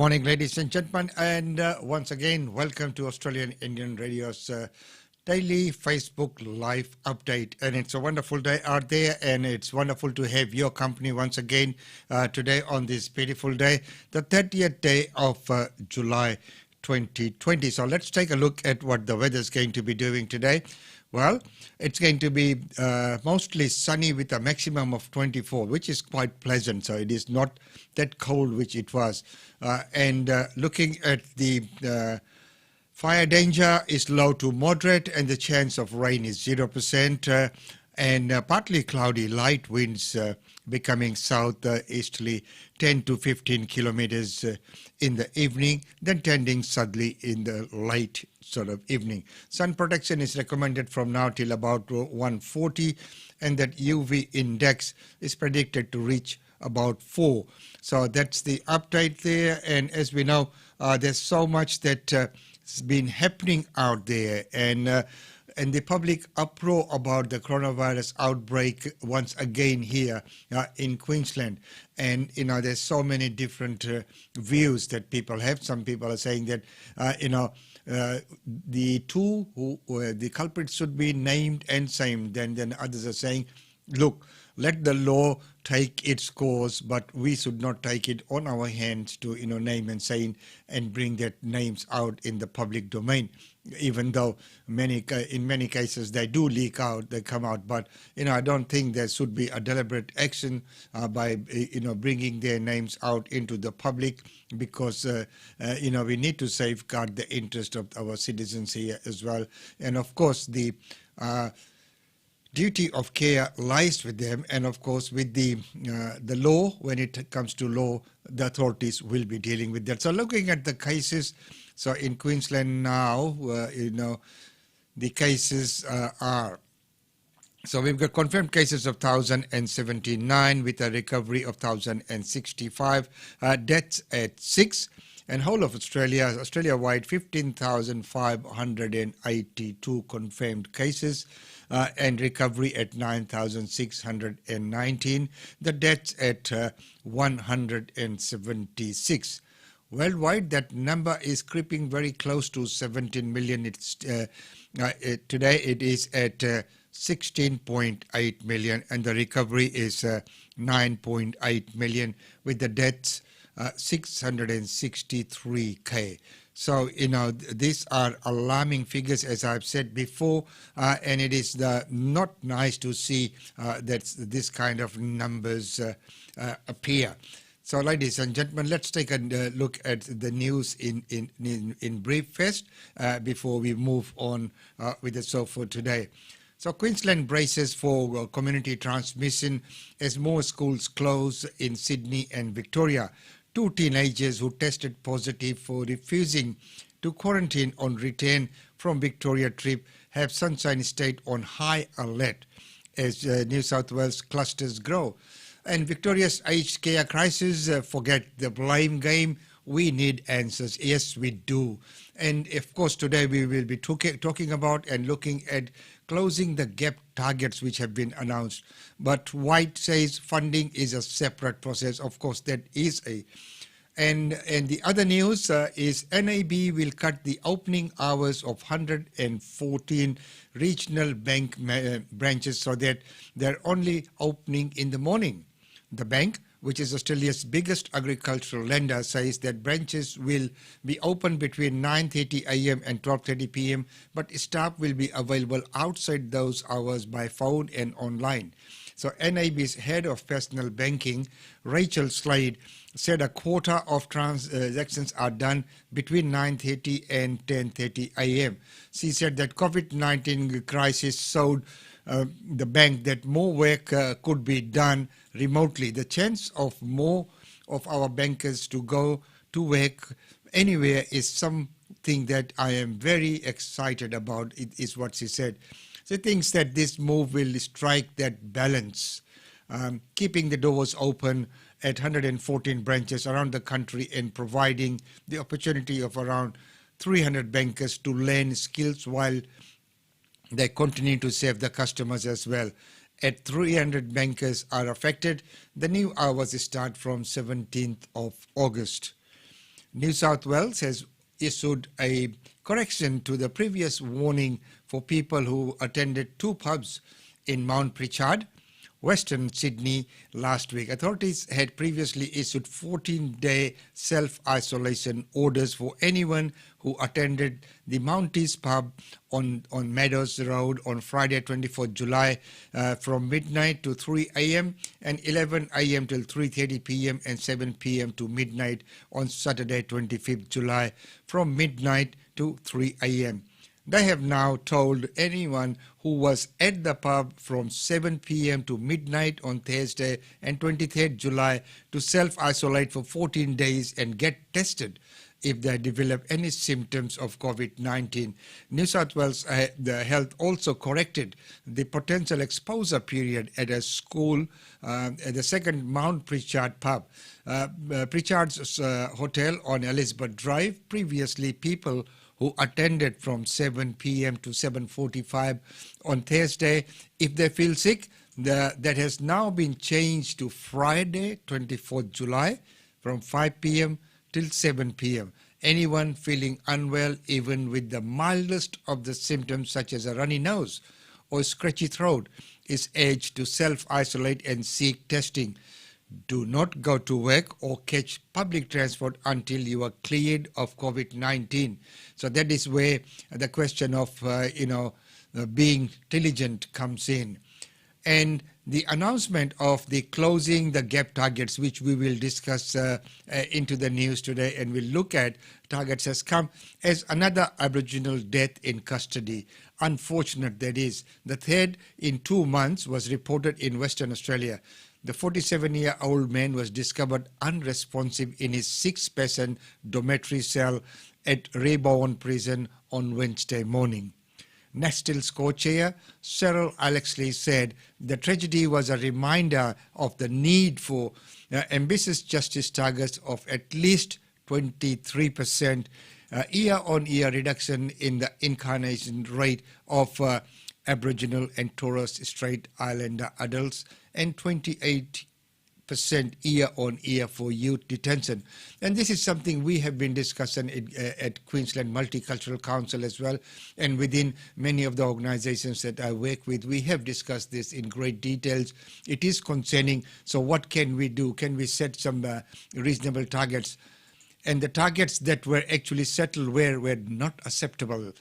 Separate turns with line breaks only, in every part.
Morning, ladies and gentlemen, and once again, welcome to Australian Indian Radio's daily Facebook Live update. And it's a wonderful day out there, and it's wonderful to have your company once again today on this beautiful day, the 30th day of July 2020. So let's take a look at what the weather is going to be doing today. Well, it's going to be mostly sunny with a maximum of 24, which is quite pleasant. So it is not that cold, which it was. And looking at the fire danger is low to moderate, and the chance of rain is 0%. And partly cloudy, light winds becoming southeasterly 10 to 15 kilometers in the evening, then tending southerly in the late sort of evening. Sun protection is recommended from now till about 1:40, and that UV index is predicted to reach about 4. So that's the update there. And as we know, there's so much that has been happening out there, and the public uproar about the coronavirus outbreak once again here in Queensland. And, there's so many different views that people have. Some people are saying that, the two the culprits should be named and same. Then others are saying, look, let the law take its course, but we should not take it on our hands to, name and saying and bring that names out in the public domain. Even though in many cases they do leak out, they come out. But, I don't think there should be a deliberate action by, bringing their names out into the public, because, we need to safeguard the interest of our citizens here as well. And of course, the duty of care lies with them, and of course with the law. When it comes to law, the authorities will be dealing with that. So looking at the cases, so in Queensland now, the cases are, so we've got confirmed cases of 1,079 with a recovery of 1,065, deaths at 6. And whole of Australia-wide, 15,582 confirmed cases, and recovery at 9,619. The deaths at 176. Worldwide, that number is creeping very close to 17 million. It's today it is at 16.8 million, and the recovery is 9.8 million, with the deaths 663K. So, these are alarming figures, as I've said before, and it is not nice to see that this kind of numbers appear. So, ladies and gentlemen, let's take a look at the news in brief first before we move on with the show for today. So Queensland braces for community transmission as more schools close in Sydney and Victoria. 2 teenagers who tested positive for refusing to quarantine on return from Victoria trip have Sunshine State on high alert as New South Wales clusters grow. And Victoria's aged care crisis, forget the blame game. We need answers. Yes, we do. And of course, today we will be talking about and looking at closing the gap targets which have been announced. But White says funding is a separate process. Of course, that is a. And the other news is NAB will cut the opening hours of 114 regional bank branches so that they're only opening in the morning. The bank, which is Australia's biggest agricultural lender, says that branches will be open between 9:30 a.m. and 12:30 p.m., but staff will be available outside those hours by phone and online. So NAB's head of personal banking, Rachel Slade, said a quarter of transactions are done between 9:30 and 10:30 a.m. She said that COVID-19 crisis showed the bank that more work could be done remotely. The chance of more of our bankers to go to work anywhere is something that I am very excited about, it is what she said. She thinks that this move will strike that balance, keeping the doors open at 114 branches around the country and providing the opportunity of around 300 bankers to learn skills while they continue to serve the customers as well. At 300 bankers are affected. The new hours start from 17th of August. New South Wales has issued a correction to the previous warning for people who attended 2 pubs in Mount Pritchard, Western Sydney last week. Authorities had previously issued 14-day self-isolation orders for anyone who attended the Mounties pub on Meadows Road on Friday 24 July from midnight to 3 a.m. and 11 a.m. till 3:30 p.m. and 7 p.m. to midnight on Saturday 25th July from midnight to 3 a.m. They have now told anyone who was at the pub from 7 p.m. to midnight on Thursday and 23rd July to self-isolate for 14 days and get tested if they develop any symptoms of COVID-19. New South Wales the Health also corrected the potential exposure period at a school at the second Mount Pritchard pub. Pritchard's hotel on Elizabeth Drive. Previously, people who attended from 7 p.m. to 7:45 on Thursday, if they feel sick, that has now been changed to Friday, 24th July, from 5 p.m. till 7 p.m. Anyone feeling unwell, even with the mildest of the symptoms such as a runny nose or scratchy throat, is urged to self-isolate and seek testing. Do not go to work or catch public transport until you are cleared of COVID-19. So that is where the question of, being diligent comes in. And the announcement of the closing the gap targets, which we will discuss into the news today and we'll look at targets, has come as another Aboriginal death in custody. Unfortunate that is. The third in 2 months was reported in Western Australia. The 47-year-old man was discovered unresponsive in his 6-person dormitory cell at Reborn Prison on Wednesday morning. Nestil's co-chair, Cheryl Alexley, said the tragedy was a reminder of the need for ambitious justice targets of at least 23% year-on-year reduction in the incarnation rate of Aboriginal and Torres Strait Islander adults and 28% year-on-year for youth detention. And this is something we have been discussing at Queensland Multicultural Council as well, and within many of the organizations that I work with, we have discussed this in great details. It is concerning, so what can we do? Can we set some reasonable targets? And the targets that were actually settled were not acceptable.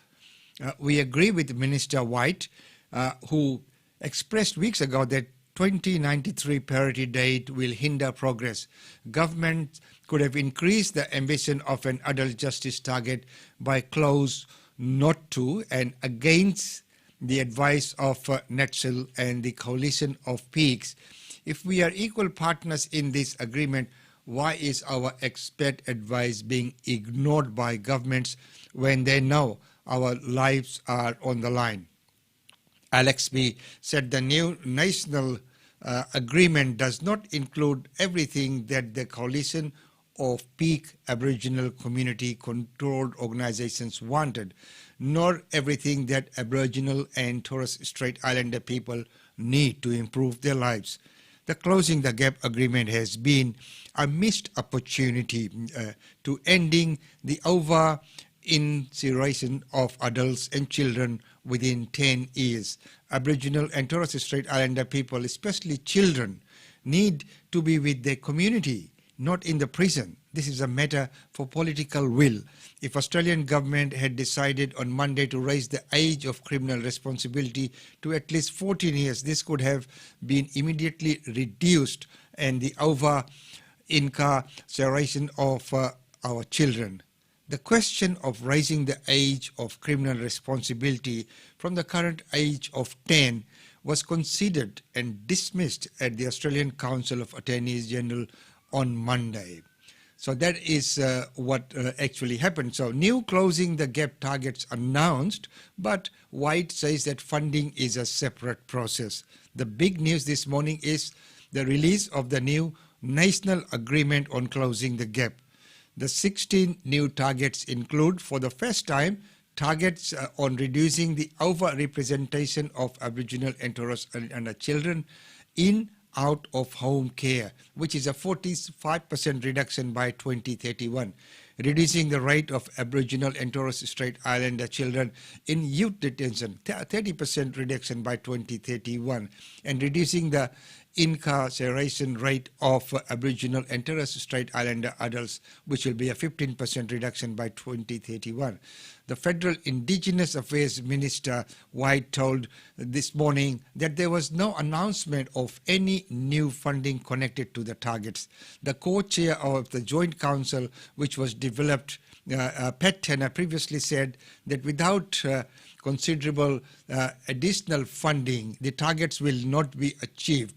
We agree with Minister White, who expressed weeks ago that 2093 parity date will hinder progress. Government could have increased the ambition of an adult justice target by close not to and against the advice of NATSIL and the Coalition of Peaks. If we are equal partners in this agreement, why is our expert advice being ignored by governments when they know our lives are on the line? Alex B. said the new national agreement does not include everything that the Coalition of Peak Aboriginal Community Controlled Organisations wanted, nor everything that Aboriginal and Torres Strait Islander people need to improve their lives. The Closing the Gap agreement has been a missed opportunity to ending the over-incarceration of adults and children within 10 years. Aboriginal and Torres Strait Islander people, especially children, need to be with their community, not in the prison. This is a matter for political will. If Australian government had decided on Monday to raise the age of criminal responsibility to at least 14 years, this could have been immediately reduced and the over-incarceration of our children. The question of raising the age of criminal responsibility from the current age of 10 was considered and dismissed at the Australian Council of Attorneys General on Monday. So that is what actually happened. So new Closing the Gap targets announced, but White says that funding is a separate process. The big news this morning is the release of the new national agreement on closing the gap. The 16 new targets include, for the first time, targets on reducing the over-representation of Aboriginal and Torres Strait children in out-of-home care, which is a 45% reduction by 2031. reducing the rate of Aboriginal and Torres Strait Islander children in youth detention, 30% reduction by 2031, and reducing the incarceration rate of Aboriginal and Torres Strait Islander adults, which will be a 15% reduction by 2031. The Federal Indigenous Affairs Minister White told this morning that there was no announcement of any new funding connected to the targets. The co-chair of the Joint Council, which was developed, Pat Tanner, previously said that without considerable additional funding, the targets will not be achieved.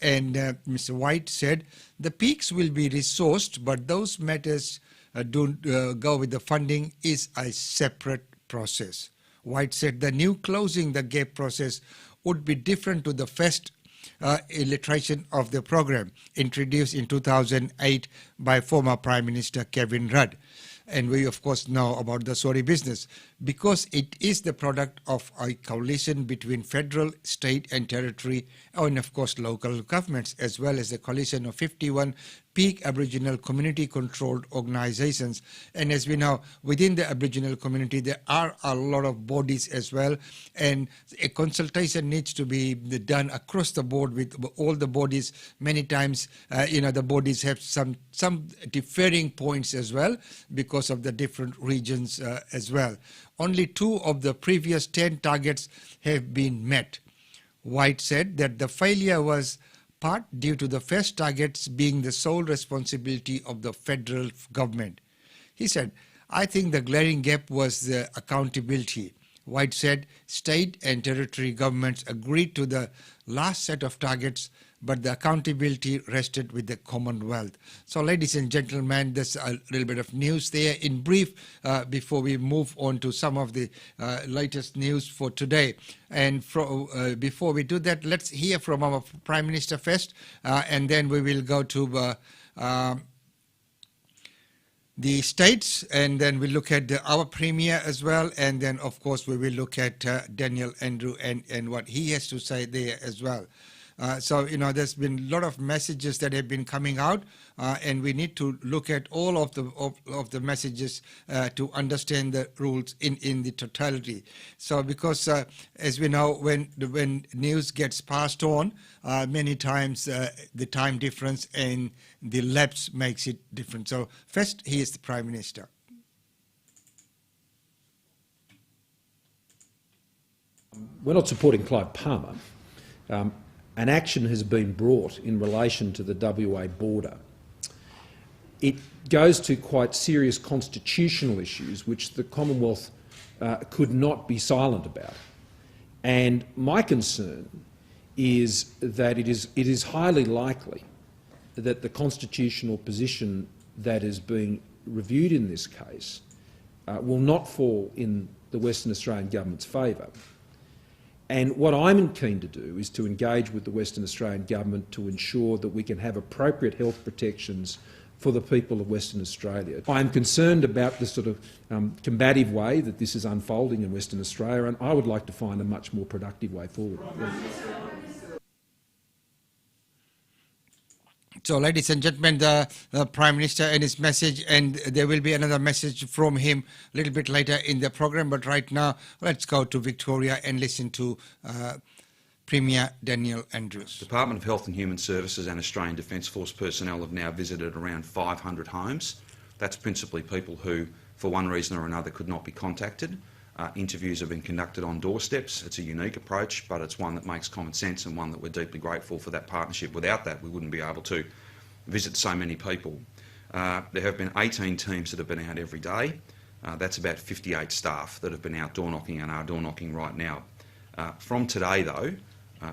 And Mr. White said the peaks will be resourced, but those matters don't go with the funding is a separate process. White said the new closing the gap process would be different to the first iteration of the program introduced in 2008 by former Prime Minister Kevin Rudd. And we, of course, know about the sorry business because it is the product of a coalition between federal, state and territory, and, of course, local governments, as well as the coalition of 51 peak Aboriginal community-controlled organizations. And as we know, within the Aboriginal community, there are a lot of bodies as well, and a consultation needs to be done across the board with all the bodies. Many times, the bodies have some differing points as well because of the different regions as well. Only 2 of the previous 10 targets have been met. White said that the failure was part due to the first targets being the sole responsibility of the federal government. He said, I think the glaring gap was the accountability. White said state and territory governments agreed to the last set of targets, but the accountability rested with the Commonwealth. So, ladies and gentlemen, there's a little bit of news there in brief before we move on to some of the latest news for today. And before we do that, let's hear from our Prime Minister first, and then we will go to the states, and then we'll look at our Premier as well, and then, of course, we will look at Daniel Andrew and what he has to say there as well. So, there's been a lot of messages that have been coming out, and we need to look at all of the messages to understand the rules in the totality. So, because as we know, when news gets passed on, many times the time difference and the lapse makes it different. So, first, he is the Prime Minister.
We're not supporting Clive Palmer. An action has been brought in relation to the WA border. It goes to quite serious constitutional issues which the Commonwealth could not be silent about. And my concern is that it is highly likely that the constitutional position that is being reviewed in this case will not fall in the Western Australian Government's favour. And what I'm keen to do is to engage with the Western Australian Government to ensure that we can have appropriate health protections for the people of Western Australia. I'm concerned about the sort of combative way that this is unfolding in Western Australia, and I would like to find a much more productive way forward.
So, ladies and gentlemen, the Prime Minister and his message, and there will be another message from him a little bit later in the program. But right now, let's go to Victoria and listen to Premier Daniel Andrews.
Department of Health and Human Services and Australian Defence Force personnel have now visited around 500 homes. That's principally people who, for one reason or another, could not be contacted. Interviews have been conducted on doorsteps. It's a unique approach, but it's one that makes common sense and one that we're deeply grateful for that partnership. Without that, we wouldn't be able to visit so many people. There have been 18 teams that have been out every day. That's about 58 staff that have been out door knocking and are door knocking right now. From today, though,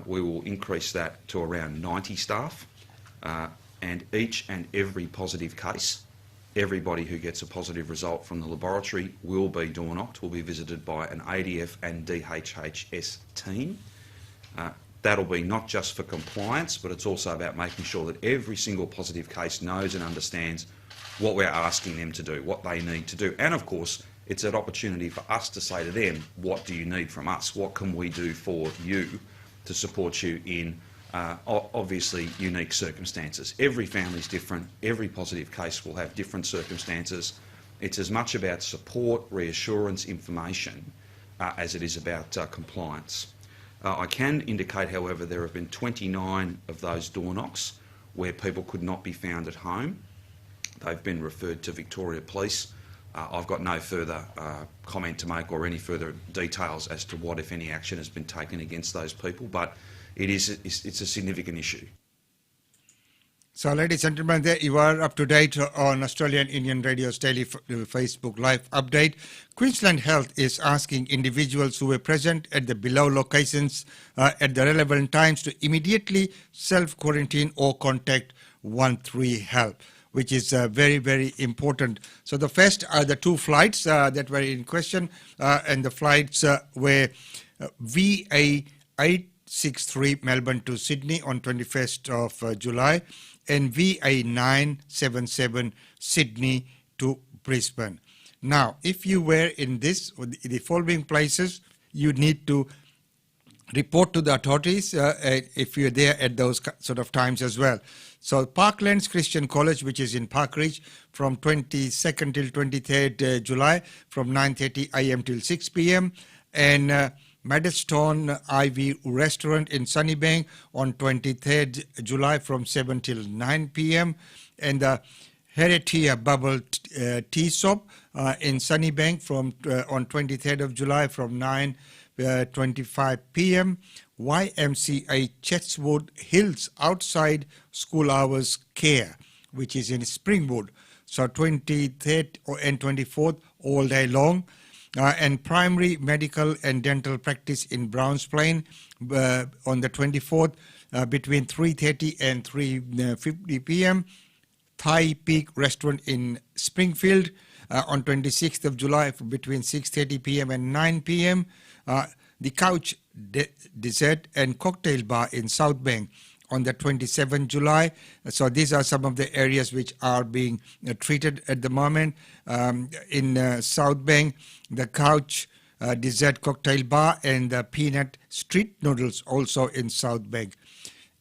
we will increase that to around 90 staff, and each and every positive case, everybody who gets a positive result from the laboratory will be door knocked, will be visited by an ADF and DHHS team. That'll be not just for compliance, but it's also about making sure that every single positive case knows and understands what we're asking them to do, what they need to do. And of course, it's an opportunity for us to say to them, what do you need from us? What can we do for you to support you in obviously unique circumstances? Every family is different. Every positive case will have different circumstances. It's as much about support, reassurance, information, as it is about compliance. I can indicate, however, there have been 29 of those door knocks where people could not be found at home. They've been referred to Victoria Police. I've got no further comment to make or any further details as to what, if any, action has been taken against those people, but it's a significant issue.
So, ladies and gentlemen, there you are, up to date on Australian Indian Radio's daily Facebook Live update. Queensland Health is asking individuals who were present at the below locations at the relevant times to immediately self-quarantine or contact 13 Help, which is very, very important. So the first are the two flights that were in question, and the flights were VA 863 Melbourne to Sydney on 21st of July, and VA 977 Sydney to Brisbane. Now, if you were in the following places, you need to report to the authorities if you're there at those sort of times as well. So Parklands Christian College, which is in Parkridge, from 22nd till 23rd July, from 9:30 a.m. till 6 p.m. And Maddestone Ivy Restaurant in Sunnybank on 23rd July from 7 till 9 p.m. And the Heretia Bubble Tea Shop in Sunnybank from on 23rd of July from 9:25 p.m. YMCA Chatswood Hills Outside School Hours Care, which is in Springwood. So 23rd and 24th all day long. And primary medical and dental practice in Browns Plain on the 24th between 3:30 and 3:50 p.m. Thai Peak Restaurant in Springfield on 26th of July between 6:30 p.m. and 9 p.m. The Couch Dessert and Cocktail Bar in Southbank on the 27th July. So these are some of the areas which are being treated at the moment. In Southbank, the Couch Dessert Cocktail Bar and the Peanut Street Noodles also in Southbank.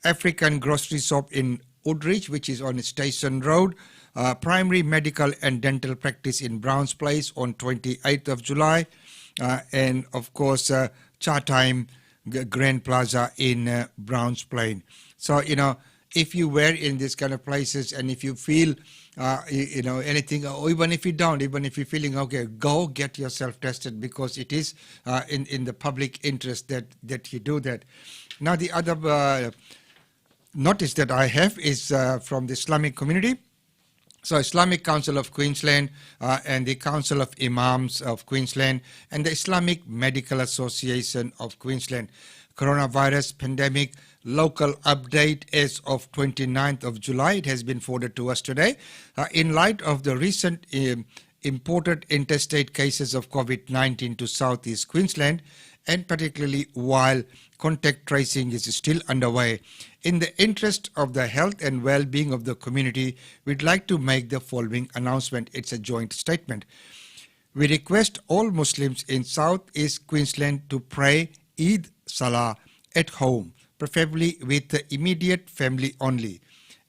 African Grocery Shop in Woodridge, which is on Station Road. Primary Medical and Dental Practice in Browns Place on 28th of July. And of course, Chatime Grand Plaza in Browns Plain. So, if you were in these kind of places and if you feel, anything, or even if you don't, even if you're feeling okay, go get yourself tested, because it is in the public interest that you do that. Now, the other notice that I have is from the Islamic community. So Islamic Council of Queensland and the Council of Imams of Queensland and the Islamic Medical Association of Queensland. Coronavirus pandemic local update as of 29th of July. It has been forwarded to us today. In light of the recent imported interstate cases of COVID-19 to Southeast Queensland, and particularly while contact tracing is still underway, in the interest of the health and well-being of the community, we'd like to make the following announcement. It's a joint statement. We request all Muslims in Southeast Queensland to pray Eid Salah at home, preferably with the immediate family only.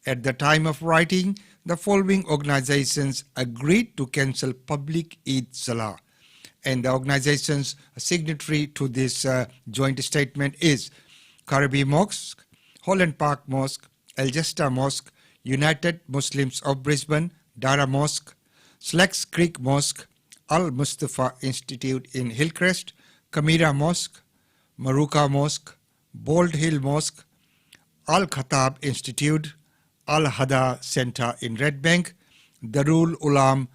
At the time of writing, the following organizations agreed to cancel public Eid Salah. And the organizations signatory to this joint statement is Karabi Mosque, Holland Park Mosque, Aljesta Mosque, United Muslims of Brisbane, Dara Mosque, Slacks Creek Mosque, Al Mustafa Institute in Hillcrest, Kamira Mosque, Maruka Mosque, Bald Hill Mosque, Al Khatab Institute, Al Hada Center in Redbank, Darul Ulam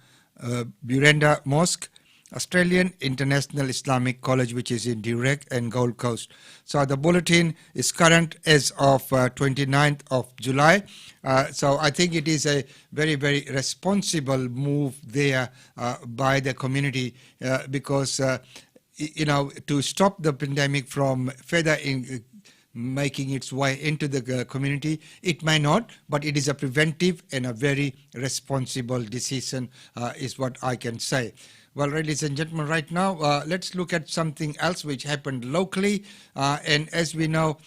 Burenda Mosque, Australian International Islamic College, which is in Direct and Gold Coast. So the bulletin is current as of 29th of July. So I think it is a very, very responsible move there by the community because, to stop the pandemic from further making its way into the community. It may not, but it is a preventive and a very responsible decision is what I can say. Well, ladies and gentlemen, right now, let's look at something else which happened locally. And as we know,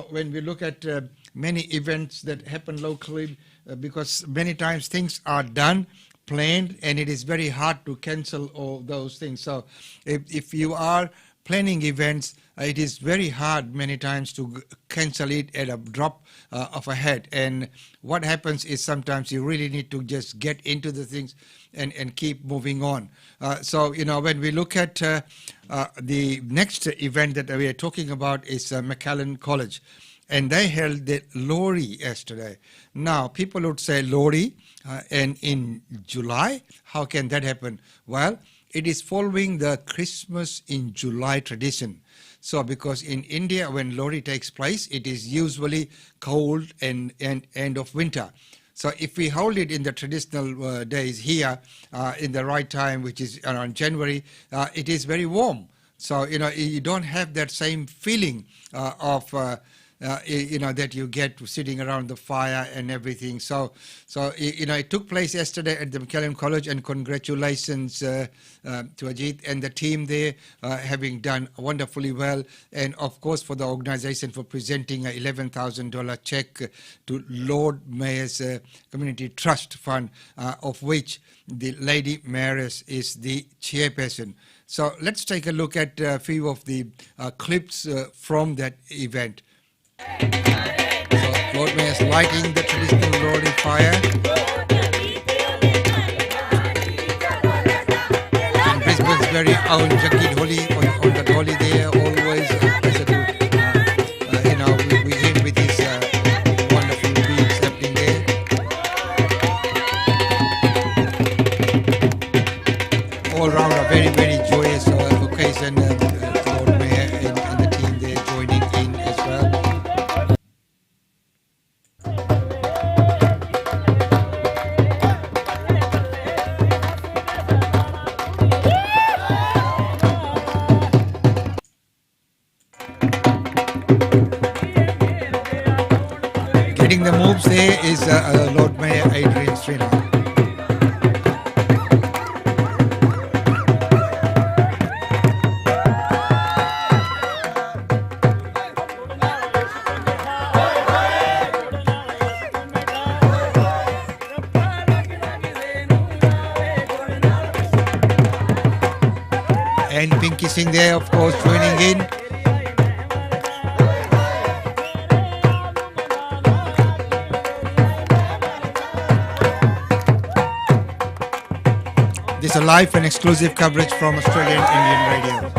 when we look at many events that happen locally, because many times things are done planned, and it is very hard to cancel all those things. So if you are planning events, it is very hard many times to cancel it at a drop of a hat. And what happens is sometimes you really need to just get into the things and keep moving on. So, when we look at the next event that we are talking about is Macallan College. And they held the Lori yesterday. Now, people would say Lori and in July, how can that happen? Well, it is following the Christmas in July tradition. So, because in India, when Lori takes place, it is usually cold and end of winter. So, if we hold it in the traditional days here, in the right time, which is around January, it is very warm. So, you don't have that same feeling of that you get sitting around the fire and everything. So it took place yesterday at the Macallan College, and congratulations to Ajit and the team there, having done wonderfully well, and of course for the organization for presenting a $11,000 check to Lord Mayor's Community Trust Fund, of which the Lady Mayoress is the chairperson. So let's take a look at a few of the clips from that event. So Lord Mayor is lighting the traditional Lori fire. And Brisbane's very own Jackie Dholi on the Dholi there, always a pleasure to, we him with his wonderful beats happening there. All round a very, very joyous occasion. Lord Mayor and the team there joining in as well. Getting the moves there is Lord Mayor Adrian Srinath. And Pinky Singh there, of course, joining in. This is a live and exclusive coverage from Australian Indian Radio.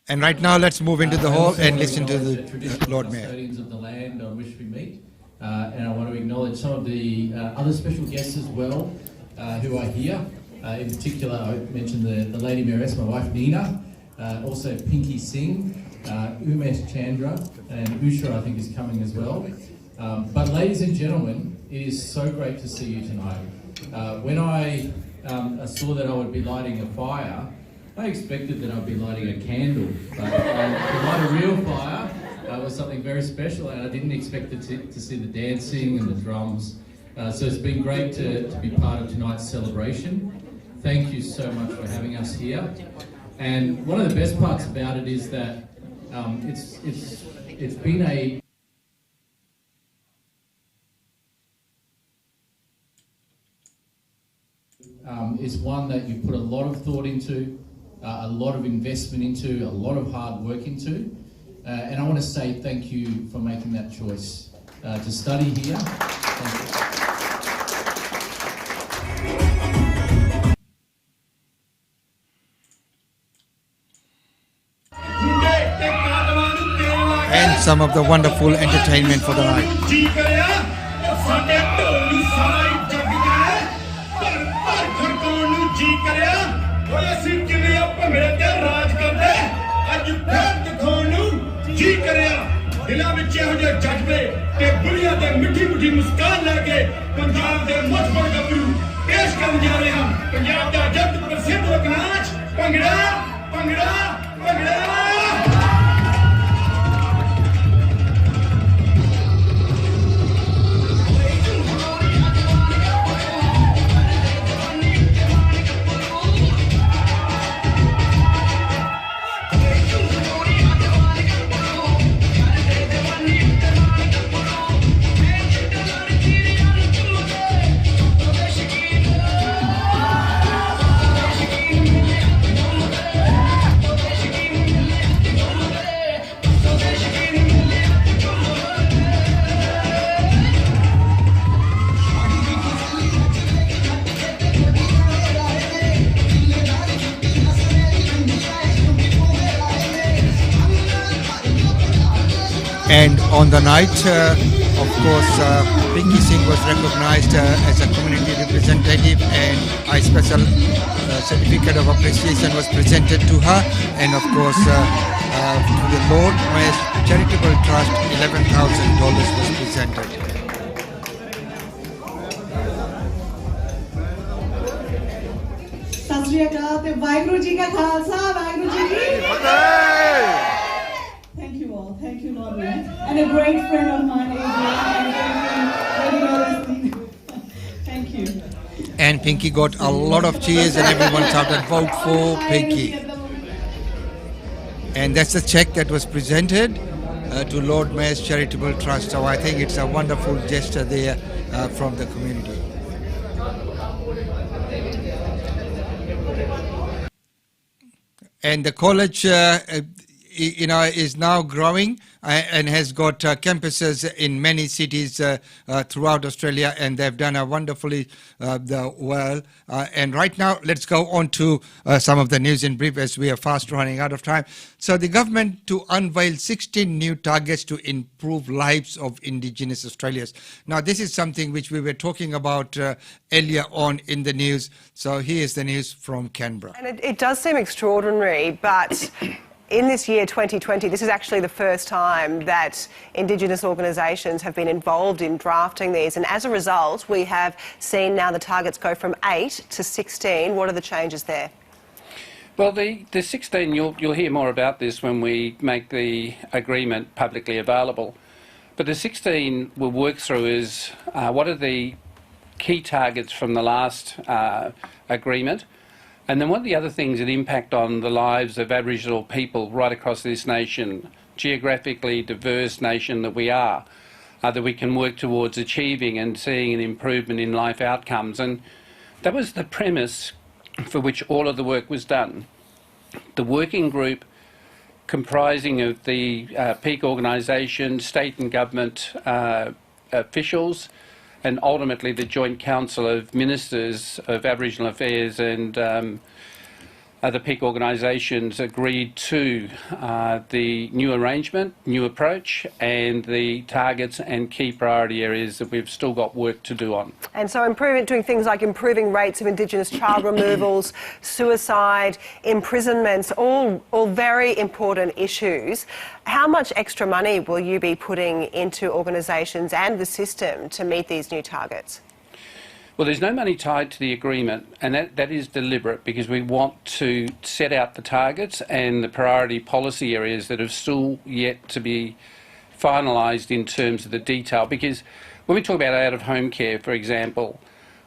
And right now, let's move into the hall and listen to the Lord Mayor.
Custodians of the land on which we meet, and I want to acknowledge some of the other special guests as well who are here. In particular, I mentioned the Lady Mayoress, my wife Nina, also Pinky Singh, Umesh Chandra, and Usha I think is coming as well. But ladies and gentlemen, it is so great to see you tonight. When I saw that I would be lighting a fire, I expected that I'd be lighting a candle, but to light a real fire was something very special, and I didn't expect to see the dancing and the drums. So it's been great to be part of tonight's celebration. Thank you so much for having us here. And one of the best parts about it is that it's been a it's one that you put a lot of thought into, a lot of investment into, a lot of hard work into, and I want to say thank you for making that choice to study here. Thank you.
And some of the wonderful entertainment for the night.
दिलों में चेहरे जो जज्बे ते बुनिया दे मिठी मिठी मुस्कान लेके पंजाब दे मुझबड़ गबरू पेश करने जा रहे हैं पंजाब दा जग प्रसिद्ध लोक नाच bhangra bhangra bhangra
And on the night, of course, Pinky Singh was recognized as a community representative, and a special certificate of appreciation was presented to her. And of course, to the Lord Mayor's Charitable Trust, $11,000 was presented.
सत श्री अकाल ते वाहिगुरु जी का खालसा वाहिगुरु जी की फतेह. Thank you all. Thank you, Lord Mayor. And a great friend of mine, Adrian. Thank you.
And Pinky got a lot of cheers, and everyone shouted, "Vote for Pinky." And that's the check that was presented to Lord Mayor's Charitable Trust. So I think it's a wonderful gesture there from the community. And the college, is now growing and has got campuses in many cities throughout Australia, and they've done a wonderfully well. And right now, let's go on to some of the news in brief, as we are fast running out of time. So the government to unveil 16 new targets to improve lives of Indigenous Australians. Now, this is something which we were talking about earlier on in the news. So here's the news from Canberra.
And it does seem extraordinary, but in this year 2020, this is actually the first time that Indigenous organisations have been involved in drafting these, and as a result we have seen now the targets go from 8 to 16. What are the changes there?
Well, the 16, you'll hear more about this when we make the agreement publicly available, but the 16 we'll work through is what are the key targets from the last agreement, and then what are the other things that impact on the lives of Aboriginal people right across this nation, geographically diverse nation that we are, that we can work towards achieving and seeing an improvement in life outcomes. And that was the premise for which all of the work was done. The working group, comprising of the peak organisation, state and government officials, and ultimately the Joint Council of Ministers of Aboriginal Affairs and the peak organisations agreed to the new arrangement, new approach, and the targets and key priority areas that we've still got work to do on.
And so doing things like improving rates of Indigenous child removals, suicide, imprisonments, all very important issues. How much extra money will you be putting into organisations and the system to meet these new targets?
Well, there's no money tied to the agreement, and that is deliberate because we want to set out the targets and the priority policy areas that have still yet to be finalised in terms of the detail. Because when we talk about out-of-home care, for example,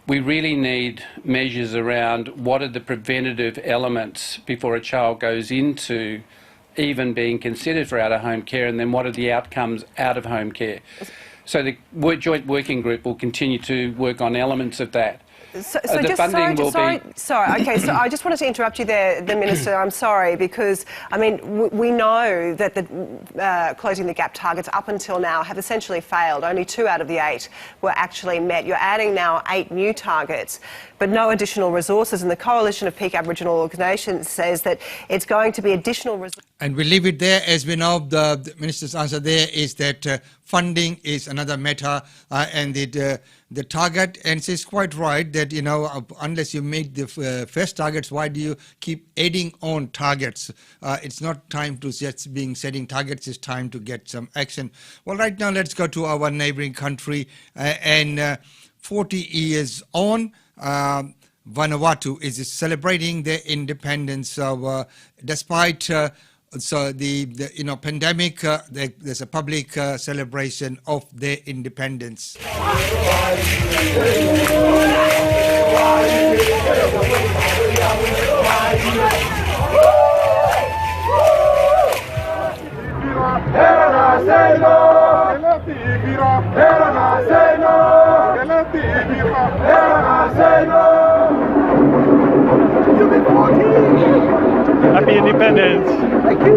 we really need measures around what are the preventative elements before a child goes into even being considered for out-of-home care, and then what are the outcomes out of home care. So the joint working group will continue to work on elements of that.
Okay, so I just wanted to interrupt you there, the Minister. I'm sorry, because, I mean, we know that the Closing the Gap targets up until now have essentially failed. Only 2 out of the 8 were actually met. You're adding now 8 new targets, but no additional resources. And the Coalition of Peak Aboriginal Organisations says that it's going to be additional resources.
And we leave it there. As we know, the Minister's answer there is that funding is another matter, and the target, and she's quite right that, you know, unless you meet the first targets, why do you keep adding on targets? It's not time to just setting targets, it's time to get some action. Well, right now, let's go to our neighbouring country, and 40 years on, Vanuatu is celebrating their independence. So, despite the pandemic, there's a public celebration of their independence.
Happy Independence! Thank you!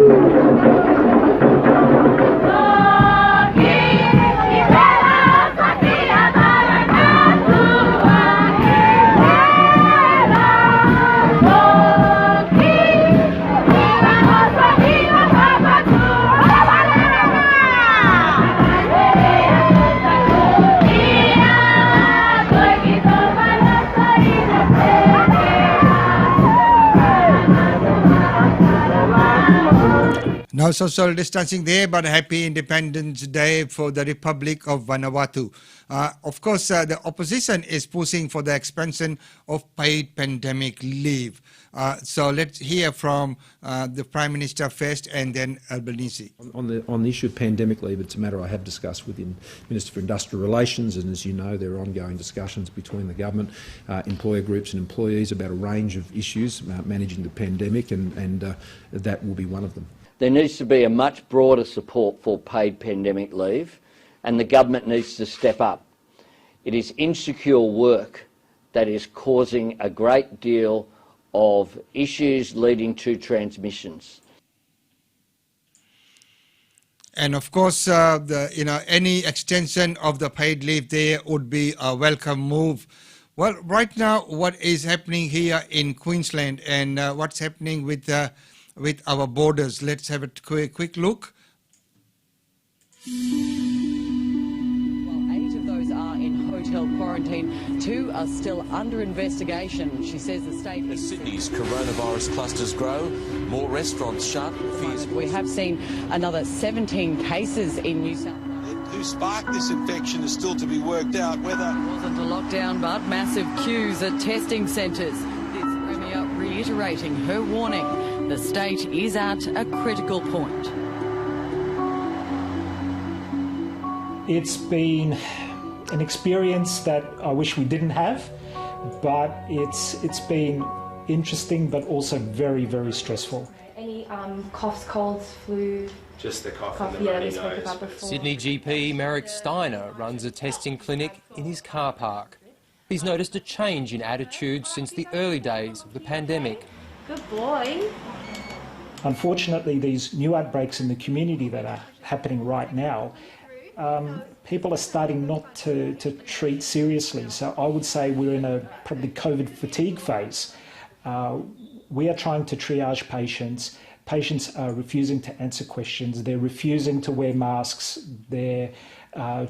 No social distancing there, but happy Independence Day for the Republic of Vanuatu. Of course, the opposition is pushing for the expansion of paid pandemic leave. So let's hear from the Prime Minister first and then Albanese.
On the issue of pandemic leave, it's a matter I have discussed with the Minister for Industrial Relations, and as you know, there are ongoing discussions between the government, employer groups and employees about a range of issues managing the pandemic, and that will be one of them.
There needs to be a much broader support for paid pandemic leave, and the government needs to step up. It is insecure work that is causing a great deal of issues leading to transmissions.
And of course, any extension of the paid leave there would be a welcome move. Well, right now, what is happening here in Queensland and what's happening with our borders? Let's have a quick look.
Well, 8 of those are in hotel quarantine. 2 are still under investigation. She says the state...
As Sydney's coronavirus clusters grow, more restaurants shut.
We have seen another 17 cases in New South Wales.
Who sparked this infection is still to be worked out. Whether
it wasn't a lockdown, but massive queues at testing centres. This Premier reiterating her warning. The state is at a critical point.
It's been an experience that I wish we didn't have, but it's been interesting but also very, very stressful.
Any coughs, colds, flu?
Just the cough and the
yeah,
runny
we spoke
nose.
about before.
Sydney GP Marek Steiner runs a testing clinic in his car park. He's noticed a change in attitude since the early days of the pandemic.
Good boy.
Unfortunately, these new outbreaks in the community that are happening right now, people are starting not to treat seriously. So I would say we're in a probably COVID fatigue phase. We are trying to triage patients. Patients are refusing to answer questions. They're refusing to wear masks. They're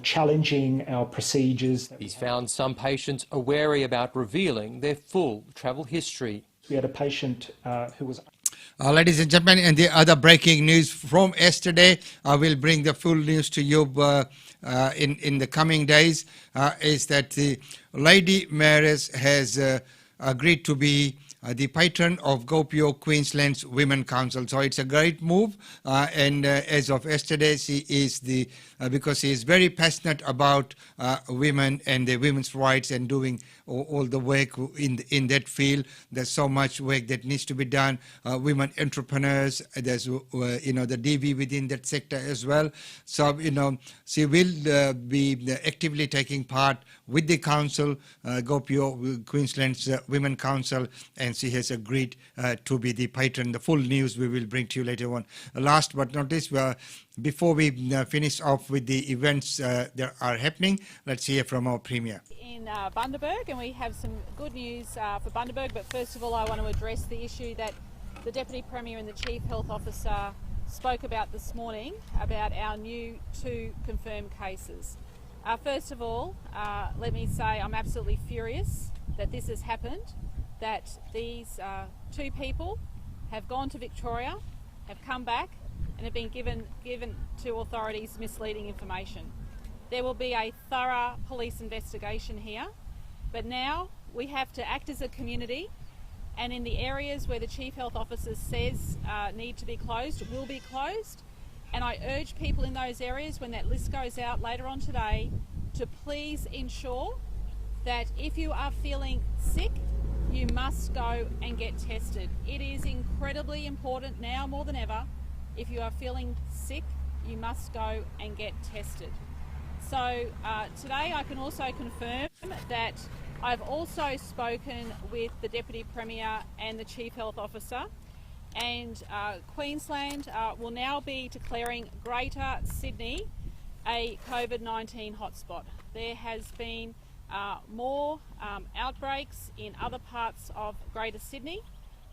challenging our procedures.
He's found some patients are wary about revealing their full travel history.
We had a patient who was...
Ladies and gentlemen, and the other breaking news from yesterday, I will bring the full news to you in the coming days, is that the Lady Mayoress has agreed to be the patron of GoPio Queensland's Women Council. So it's a great move, and as of yesterday, she is because she is very passionate about women and the women's rights and doing all the work in that field. There's so much work that needs to be done. Women entrepreneurs, there's the DV within that sector as well. So she will be actively taking part with the council, GoPio Queensland's Women Council, and she has agreed to be the patron. The full news we will bring to you later on. Last but not least, before we finish off with the events that are happening, let's hear from our Premier.
In Bundaberg, and we have some good news for Bundaberg, but first of all I want to address the issue that the Deputy Premier and the Chief Health Officer spoke about this morning about our new 2 confirmed cases. First of all, let me say I'm absolutely furious that this has happened, that these 2 people have gone to Victoria, have come back and have been given to authorities misleading information. There will be a thorough police investigation here, but now we have to act as a community, and in the areas where the Chief Health Officer says need to be closed, will be closed. And I urge people in those areas, when that list goes out later on today, to please ensure that if you are feeling sick, you must go and get tested. It is incredibly important now more than ever. If you are feeling sick, you must go and get tested. So today I can also confirm that I've also spoken with the Deputy Premier and the Chief Health Officer, and Queensland will now be declaring Greater Sydney a COVID-19 hotspot. There has been more outbreaks in other parts of Greater Sydney,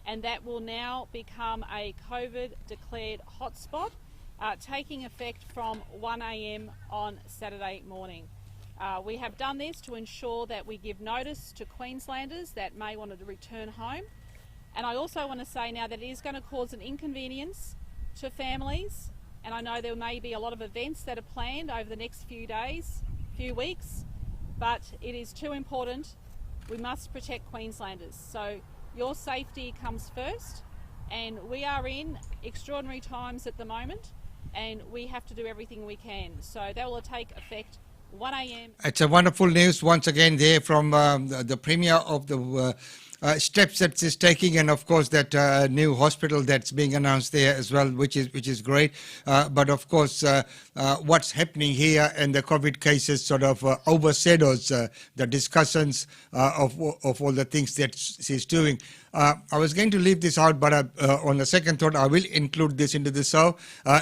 and that will now become a COVID-declared hotspot, taking effect from 1 a.m. on Saturday morning. We have done this to ensure that we give notice to Queenslanders that may want to return home. And I also want to say now that it is going to cause an inconvenience to families, and I know there may be a lot of events that are planned over the next few days, few weeks, but it is too important. We must protect Queenslanders. So your safety comes first, and we are in extraordinary times at the moment, and we have to do everything we can. So that will take effect 1 a.m.
It's a wonderful news once again there from the Premier of the steps that is taking, and of course that new hospital that's being announced there as well, which is great. But of course, what's happening here and the COVID cases sort of overshadows the discussions of all the things that she's doing. I was going to leave this out, but on the second thought, I will include this into the show.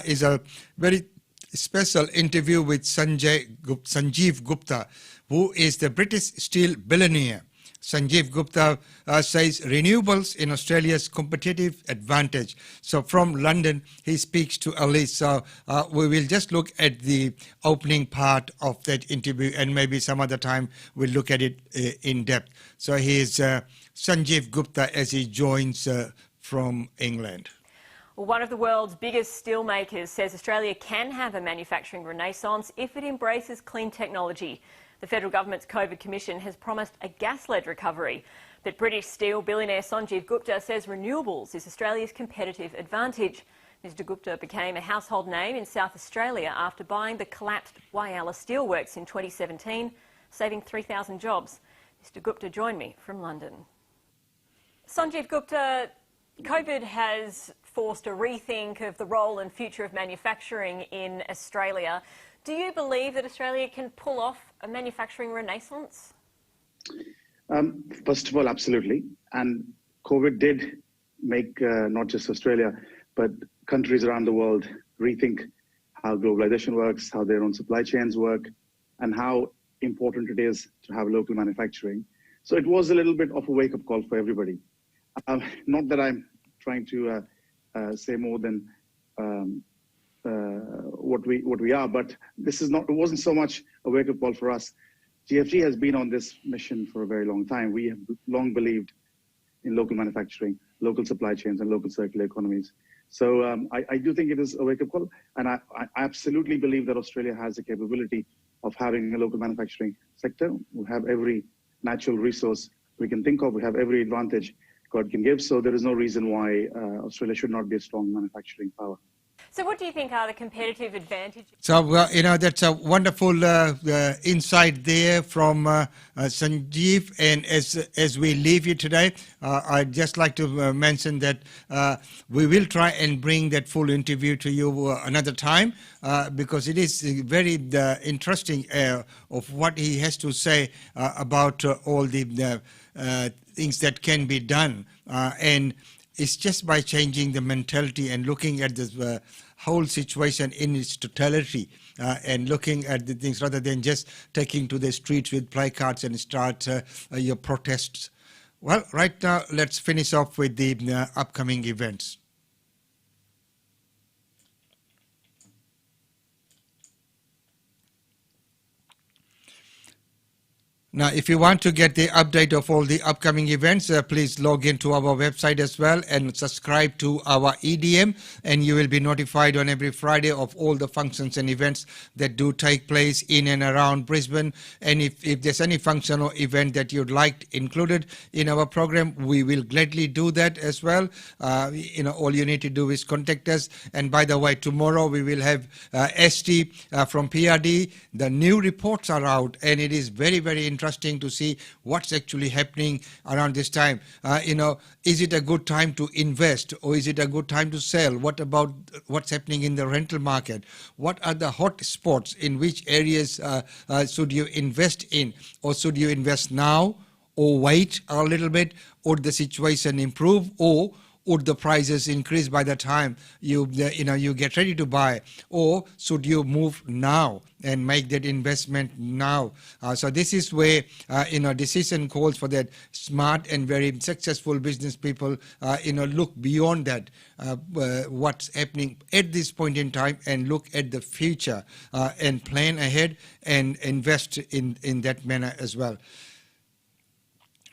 Is a very special interview with Sanjeev Gupta, who is the British steel billionaire. Sanjeev Gupta says renewables in Australia's competitive advantage. So from London, he speaks to Elise. So we will just look at the opening part of that interview, and maybe some other time we'll look at it in depth. So here's Sanjeev Gupta as he joins from England.
Well, one of the world's biggest steelmakers says Australia can have a manufacturing renaissance if it embraces clean technology. The federal government's COVID commission has promised a gas-led recovery. But British steel billionaire Sanjeev Gupta says renewables is Australia's competitive advantage. Mr Gupta became a household name in South Australia after buying the collapsed Whyalla Steelworks in 2017, saving 3,000 jobs. Mr Gupta joined me from London. Sanjeev Gupta, COVID has forced a rethink of the role and future of manufacturing in Australia. Do you believe that Australia can pull off a manufacturing renaissance?
First of all, absolutely. And COVID did make not just Australia, but countries around the world rethink how globalization works, how their own supply chains work, and how important it is to have local manufacturing. So it was a little bit of a wake-up call for everybody. Not that I'm trying to say more than what we are, but it wasn't so much a wake-up call for us. GFG has been on this mission for a very long time. We have long believed in local manufacturing, local supply chains, and local circular economies. So I do think it is a wake-up call, and I absolutely believe that Australia has the capability of having a local manufacturing sector. We have every natural resource we can think of. We have every advantage God can give. So there is no reason why Australia should not be a strong manufacturing power.
So what do you think are the competitive advantages?
So, that's a wonderful insight there from Sanjeev. And as we leave you today, I'd just like to mention that we will try and bring that full interview to you another time because it is very interesting of what he has to say about all the things that can be done. And it's just by changing the mentality and looking at the whole situation in its totality and looking at the things rather than just taking to the streets with placards and start your protests. Well, right now, let's finish off with the upcoming events. Now, if you want to get the update of all the upcoming events, please log into our website as well and subscribe to our EDM, and you will be notified on every Friday of all the functions and events that do take place in and around Brisbane. And if there's any function or event that you'd like included in our program, we will gladly do that as well. All you need to do is contact us. And by the way, tomorrow we will have ST from PRD. The new reports are out, and it is very, very interesting to see what's actually happening around this time. Is it a good time to invest, or is it a good time to sell? What about what's happening in the rental market? What are the hot spots? In which areas should you invest in, or should you invest now, or wait a little bit, or the situation improve, or would the prices increase by the time you get ready to buy, or should you move now and make that investment now? So this is where decision calls for that smart and very successful business people look beyond that what's happening at this point in time and look at the future and plan ahead and invest in that manner as well.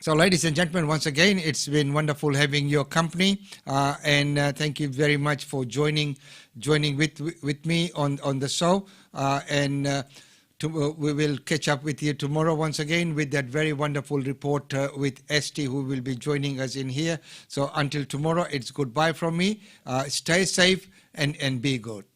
So, ladies and gentlemen, once again, it's been wonderful having your company, and thank you very much for joining with me on the show. We will catch up with you tomorrow once again with that very wonderful report with Esti, who will be joining us in here. So until tomorrow, it's goodbye from me. Stay safe and be good.